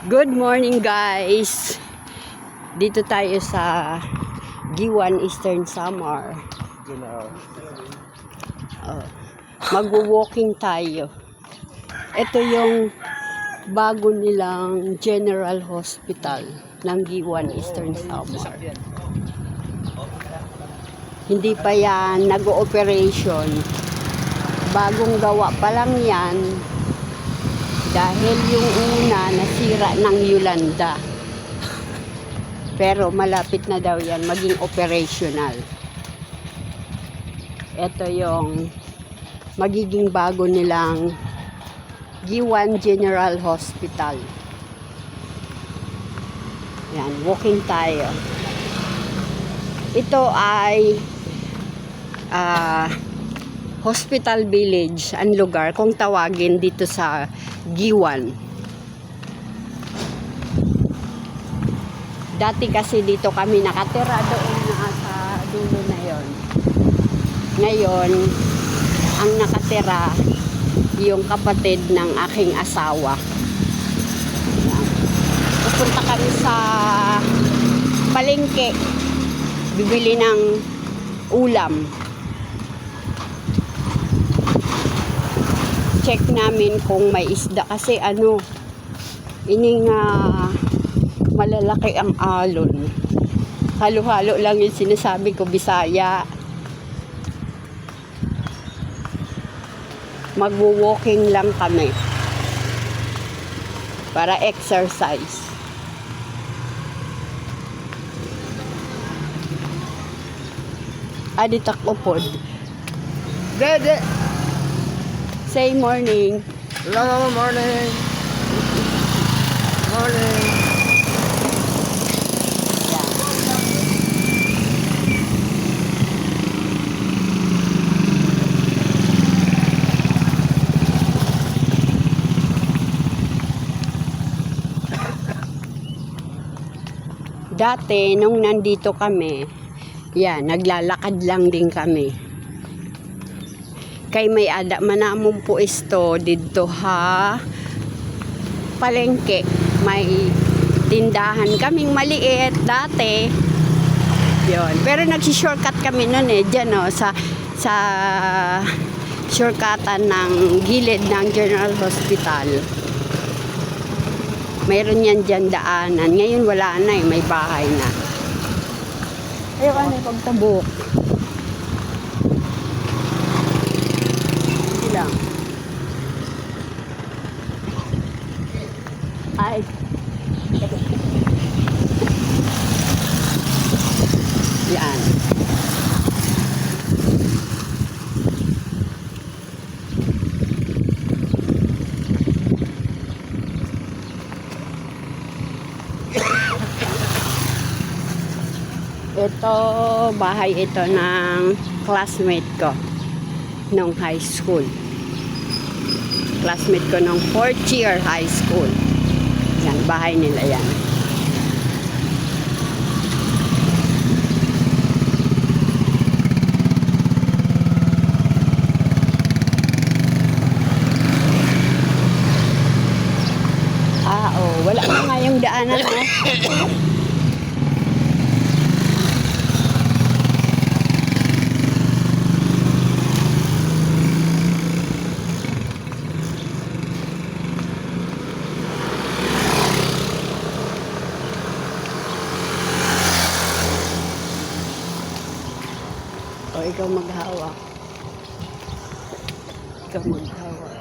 Good morning guys. Dito tayo sa Giwan Eastern Samar. Magwo-walking tayo. Ito yung bago nilang General Hospital ng Giwan Eastern Samar. Hindi pa yan nag-ooperation. Bagong gawa pa lang yan. Dahil yung una nasira ng Yolanda. Pero malapit na daw yan maging operational. Ito yung magiging bago nilang Giwan General Hospital. Yan, walking tayo. Ito ay Hospital Village ang lugar kung tawagin dito sa Giwan. Dati kasi dito kami nakatira doon na sa dulo na yon. Ngayon, ang nakatira yung kapatid ng aking asawa. Pupunta kami sa palengke bibili ng ulam. Check namin kung may isda kasi ining malalaki ang alon. Halo-halo lang yung sinasabi ko, Bisaya. Magwo-walking lang kami para exercise. Adit ako pod. Dede. Say morning. Hello, morning. Morning. Dati, nung nandito kami, naglalakad lang din kami. Kay may ada manamong po isto dito palengke. May tindahan kaming maliit dati. Yon. Pero nagsi-shortcut kami noon diyan sa shortcutan ng gilid ng General Hospital. Mayroon yan dyan daanan. Ngayon wala na may bahay na. Ayun pagtabok. Lang. Ay. Yan. Ito, bahay ito ng classmate ko nung high school. Classmate ko nung 4th year high school. Yan, bahay nila yan. Wala na nga yung daanan. Ikaw maghawak. Ikaw maghawak.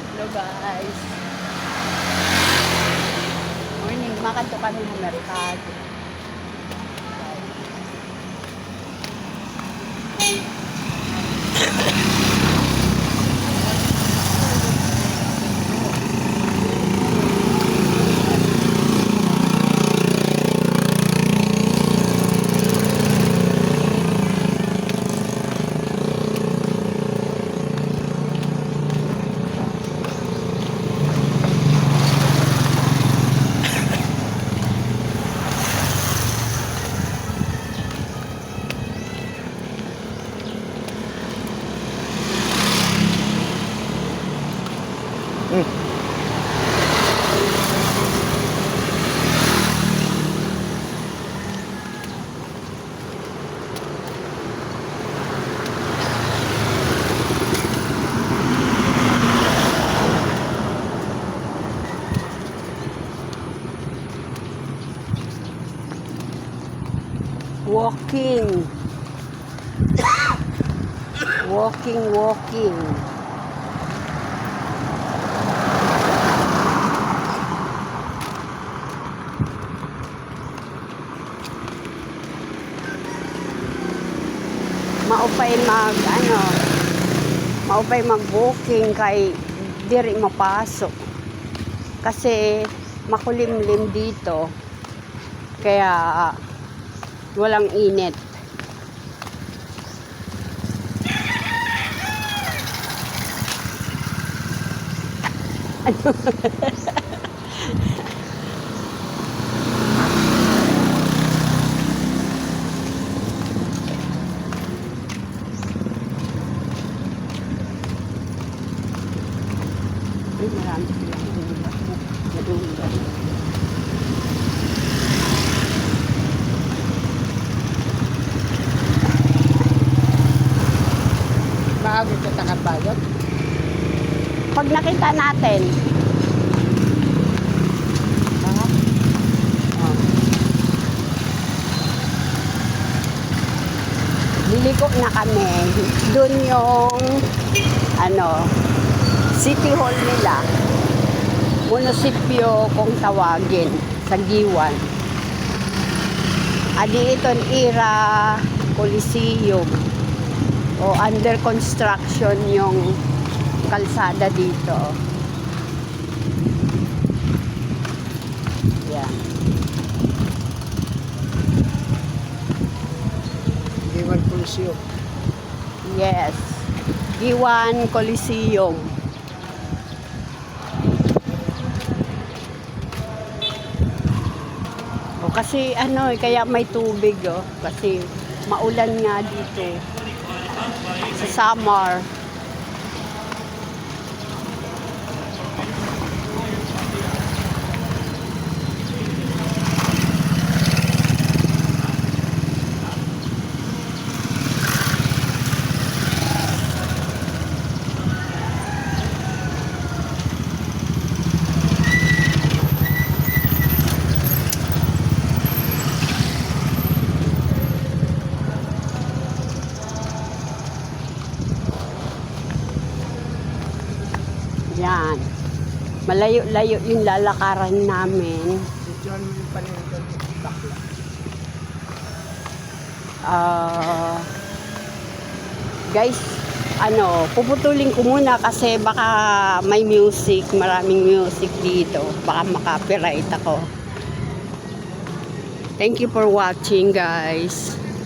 Hello guys. Morning, makanto kami ng merkado. Walking. Walking. Maupay mag-walking kay diri mapasok. Kasi makulimlim dito. Kaya walang init. Ay, marami silang nadungan. Bago ito takabayot. Pag nakita natin, liliko na kami. Doon yung City Hall nila. Munisipyo kung tawagin sa Giwan. Adi iton Ira Coliseum. O under construction yung kalsada dito. Yan. Giwan Pulisyo. Yes. Giwan Coliseum. O kasi kaya may tubig kasi maulan nga dito sa summer. Yan. Malayo-layo yung lalakaran namin. Si John Paninton Bakla. Guys, puputulin ko muna kasi baka may music, maraming music dito. Baka makapiright ako. Thank you for watching, guys.